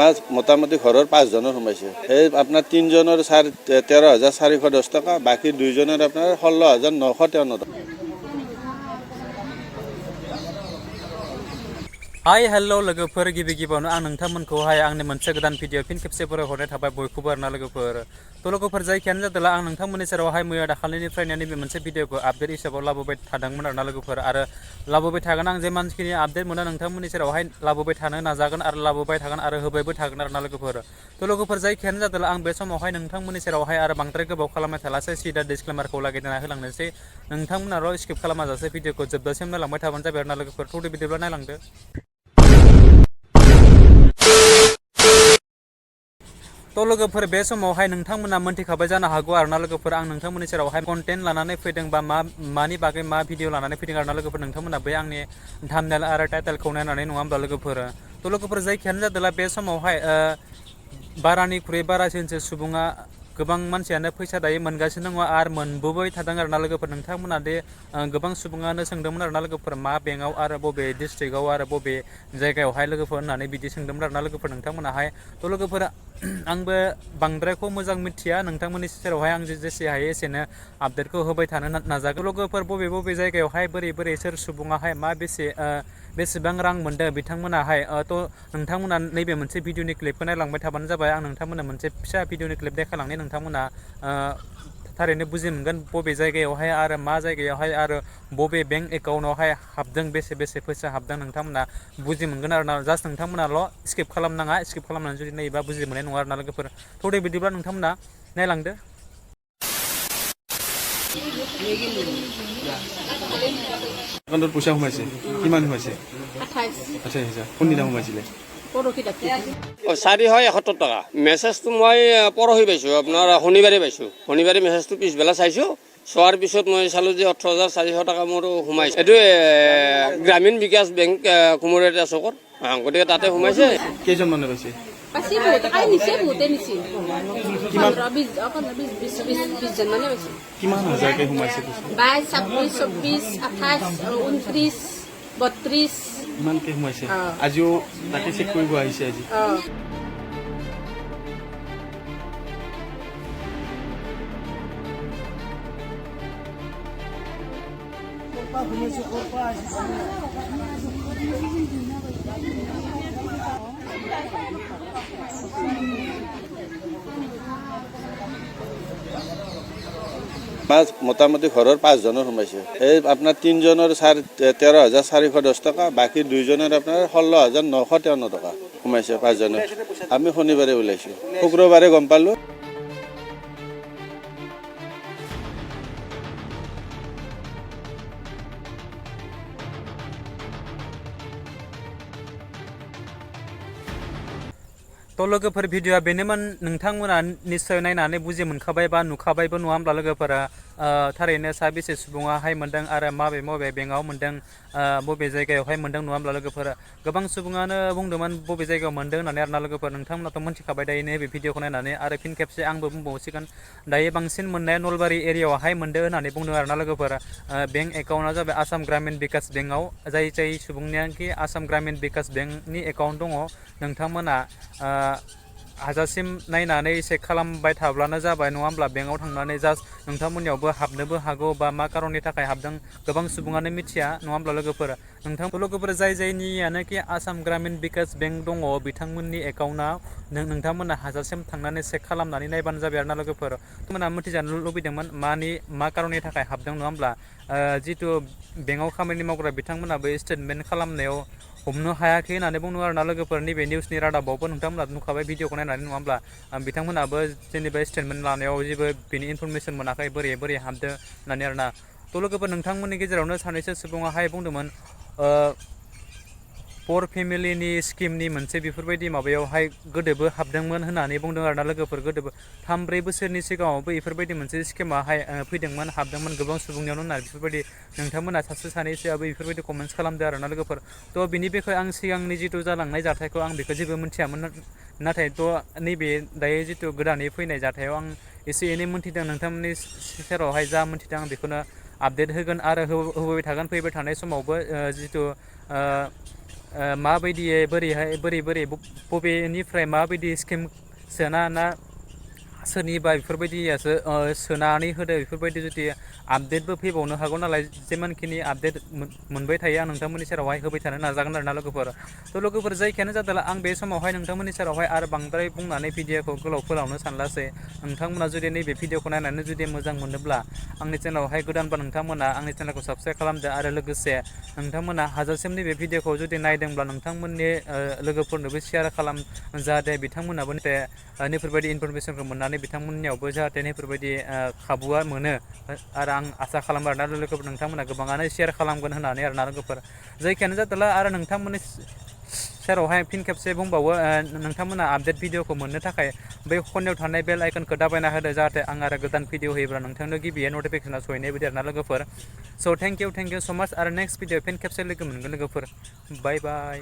মাছ মোটামুটি ঘৰৰ 5 জনৰ সোমাইছে। এই আপোনাৰ 3 জনৰ 13,410 টকা, বাকি 2 জনৰ আপোনাৰ 16,953 টকা। हाय हेलो लोगोफोर गिबि गिबियावनो आं नोंथांमोनखौहाय आंनि मोनसे गोदान भिडिअ फिन खेबसे हरनाय थाबाय बयखौबो आरोना लोगोफोर। थ' लोगोफोर जायखियानो जादोंला आं नोंथांमोननि सेरावहाय मैया दाखालिनिफ्रायनो नैबे मोनसे भिडिअखौ आपडेट हिसाबाव लाबोबाय थादोंमोन आरोना लोगोफोर, आरो लाबोबाय थागोन। आं जे मानसिनि आपडेट मोना नोंथांमोननि सेरावहाय लाबोबाय थानो नाजागोन आरो लाबोबाय थागोन आरो होबायबो थागोन आरोना लोगोफोर। थ' लोगोफोर जायखियानो जादोंला आं बे समावहाय नोंथांमोननि सेरावहाय आरो बांद्राय गोबाव खालामबाय थालासै सिदा डिसक्लेमारखौ लागिरना होलांनोसै। नोंथांमोनाल' स्किप खालामाजासे भिडिअखौ जोबजासिम नायलांबाय थाबानो जाबाय आरोना लोगोफोर। थ' बिदिब्ला नायलांदो। तो लोगोफोर बे समावहाय नोंथांमोना मोनथिखाबाय जानो हागौ आरोना लोगोफोर, आं नोंथांमोननि सेरावहाय कन्टेन्ट लानानै फैदों बा मानि बागै मा भिडिअ लानानै फैदों आरोना लोगोफोर। नोंथांमोना बे आंनि थाम्बनेल आरो टाइटेलखौ नायनानै नङा होमब्ला लोगोफोर। तो लोगोफोर जायखियानो जादोंला बे समावहाय बारानिख्रुइ बारासिनसो सुबुङा गोबां मानसियानो फैसा दायो मोनगासिनो दङ आरो मोनबोबाय थादों आरोना लोगोफोर। नोंथांमोना दे गोबां सुबुङानो सोंदोंमोन आरोना लोगोफोर मा बेंकआव आरो बबे डिस्ट्रिक्टआव आरो बबे जायगायावहाय लोगोफोर होननानै बिदि सोंदोंमोन आरोना लोगोफोर नोंथांमोनाहाय। थ' लोगोफोरा आंबो बांद्रायखौ मोजां मिथिया, नोंथांमोननि सेरावहाय आं जेसे हायो एसेनो आपडेटखौ होबाय थानो नाजागोन। लोगोफोर बबे बबे जायगायावहाय बोरै सोर सुबुङाहाय मा बेसेबां रां मोनदों बिथांमोनाहाय थ' नोंथांमोना नैबे मोनसे भिडिअनि क्लिपखौ नायलांबाय थाबानो जाबाय। आं नोंथांमोननो मोनसे फिसा भिडिअनि क्लिप देखायलांनाय, नोंथांमोना थारैनो बुजि मोनगोन बबे जायगायावहाय आरो मा जायगायावहाय आरो बबे बेंक एकाउन्टआवहाय हाबदों, बेसे फैसा हाबदों नोंथांमोना बुजि मोनगोन आरोना। जास्ट नोंथांमोनाल' स्किप खालामनाङा, स्किप खालामनानै जुदि नायोबा बुजि मोननाय नङा आरोना लोगोफोर। थ' बिदिब्ला नोंथांमोना नायलांदो। একাউণ্টত পইচা সোমাইছে, কিমান সোমাইছে? 28,000। কোনদিনা সোমাইছিলে? 471 টকা। মেছেজটো মই পৰহি পাইছোঁ, আপোনাৰ শনিবাৰে পাইছোঁ। শনিবাৰে মেছেজটো পিছবেলা চাইছোঁ, চোৱাৰ পিছত মই চালোঁ যে 18,400 টকা মোৰ সোমাইছে। এইটো গ্ৰামীণ বিকাশ বেংক কুমৰীয়া চকত, গতিকে তাতে সোমাইছে। কেইজন মানুহে পাইছে? কিমান হাজাৰকে সোমাইছে? 22, 26, 28, 29, 32 ইমানকে সোমাইছে। আজিও তাকে চেক কৰিব আহিছে আজি। মাছ মোটামুটি ঘৰৰ 5 জনৰ সোমাইছে। এই আপোনাৰ 3 জনৰ 13,410 টকা, বাকি 2 জনৰ আপোনাৰ 16,953 টকা সোমাইছে 5 জনৰ। আমি শনিবাৰে ওলাইছোঁ, শুক্ৰবাৰে গম পালোঁ। थ' लोगोफोर भिडिअआ बेनोमोन, नोंथांमोना निस्सय नायनानै बुजि मोनखाबाय बा नुखाबायबो नङा होमब्ला लोगोफोरा। थारैनो साबेसे सुबुङाहाय मोनदों आरो माबे बेंकआव मोनदों, बबे जायगायावहाय मोनदों नङा होमब्ला लोगोफोर। गोबां सुबुङानो बुंदोंमोन बबे जायगायाव मोनदों होननानै आरोना लोगोफोर। नोंथांमोनाथ' मोनथिखाबाय दायो नैबे भिडिअखौ नायनानै, आरो फिन खेबसे आंबो बुंबावसिगोन दायो बांसिन मोननाया नलबारि एरियायावहाय मोनदों होननानै बुंदों आरोना लोगोफोर। बेंक एकाउन्टआ जाबाय आसाम ग्रामिन बिकास बेंकआव। जाय सुबुंनियाखि आसाम ग्रामिन बिकास बेंकनि एकाउन्ट दङ, नोंथांमोना हाजासिम नायनानै चेक खालामबाय थाब्लानो जाबाय नङा होमब्ला। बेंकआव थांनानै जास्ट नोंथांमोननियावबो हाबनोबो हागौ बा मा खारननि थाखाय हाबदों गोबां सुबुङानो मिथिया नङा होमब्ला लोगोफोर। लोगोफोर जायनियानोखि आसाम ग्रामिन बिकास बेंक दङ, बिथांमोननि एकाउन्टआव नोंथांमोना हाजासिम थांनानै चेक खालामनानै नायबानो जाबाय आरोना लोगोफोर। नोंथांमोना मिथिजानो लुबैदोंमोन मा खारननि थाखाय हाबदों नङा होमब्ला। जिथु बेंकआव खामानि मावग्रा बिथांमोनाबो स्टेटमेन्ट खालामनायाव हमनो हायाखै होननानै बुंदों आरोना लोगोफोर। नैबे निउसनि रादाबावबो नोंथांमोना नुखाबाय भिडिअखौ नायनानै नङा होमब्ला। बिथांमोनाबो जेनेबा स्टेटमेन्ट लानायाव जेबो बिनि इनफरमेसन मोनाखै बोरै हाबदों होननानै आरोना। थ' लोगोफोर नोंथांमोननि गेजेरावनो सानैसो सुबुङाहाय बुंदोंमोन फर फेमिलिनि स्किमनि मोनसे बेफोरबायदि माबायावहाय गोदोबो हाबदोंमोन होननानै बुंदों आरोना लोगोफोर। गोदोबो 3-4 बोसोरनि सिगाङावबो बेफोरबायदि मोनसे स्किमाहाय फैदोंमोन, हाबदोंमोन गोबां सुबुंनियावनो होननानै बेफोरबायदि नोंथांमोना सासे सानैसोआबो बेफोरबायदि कमेन्ट्स खालामदों आरोना लोगोफोर। थ' बिनि बिखय आं सिगांनि जिथु जालांनाय जाथायखौ आं बेखौ जेबो मिथियामोन, नाथाय नैबे दायो जिथु गोदानै फैनाय जाथायाव आं एसे एनै मोनथिदों। नोंथांमोननि सेरावहाय जा मोनथिदों आं बेखौनो आपडेट होगोन आरो होबाय थागोन फैबाय थानाय समावबो। जिथु माबायदियै बोरै बबेनिफ्राय माबायदि स्किम सोना ना सोरनिबा बेफोरबायदियासो सोनानै होदो बेफोरबायदि जुदि आपडेटबो फैबावनो हागौ नालाय जेमानखिनि आपडेट मोनबाय थायो आं नोंथांमोननि सेरावहाय होबाय थानो नाजागोन आरोना लोगोफोर थ' लोगोफोर जायखियानो जादोंला आं बे समावहाय नोंथांमोननि सेरावहाय आरो बांद्राय बुंनानै भिडिअखौ गोलाव फोलावनो सानलासै नोंथांमोना जुदि नैबे भिडिअखौ नायनानै जुदि मोजां मोनोब्ला आंनि चेनेलावहाय गोदानबा नोंथांमोना आंनि चेनेलखौ साबस्क्राइब खालामदो आरो लोगोसे नोंथांमोना हाजासिम नैबे भिडिअखौ जुदि नायदोंब्ला नोंथांमोननि लोगोफोरनोबो शेयार खालाम जाहाथे बिथांमोनाबो नैफोरबायदि इनफरमेसनखौ मोननानै बिथांमोननियावबो जाहाथे नैफोरबायदि खाबुआ मोनो आरो आं आसा खालामो आरोना लोगोफोर नोंथांमोना गोबाङानो शेयार खालामगोन होननानै आरोना लोगोफोर जायखियानो जादोंला आरो नोंथांमोननि सेरावहाय फिन खेबसे बुंबावो नोंथांमोना आपडेट भिडिअखौ मोननो थाखाय बै खनायाव थानाय बेल आइकनखौ दाबायना होदो जाहाथे आं आरो गोदान भिडिअ होयोब्ला नोंथांनो गिबियै नटिफिकेसना सहैनाय बायदि आरोना लोगोफोर स' थेंक इउ स' माच आरो नेक्स्ट भिडिअ फिन खेबसे लोगो मोनगोन लोगोफोर बाय बाय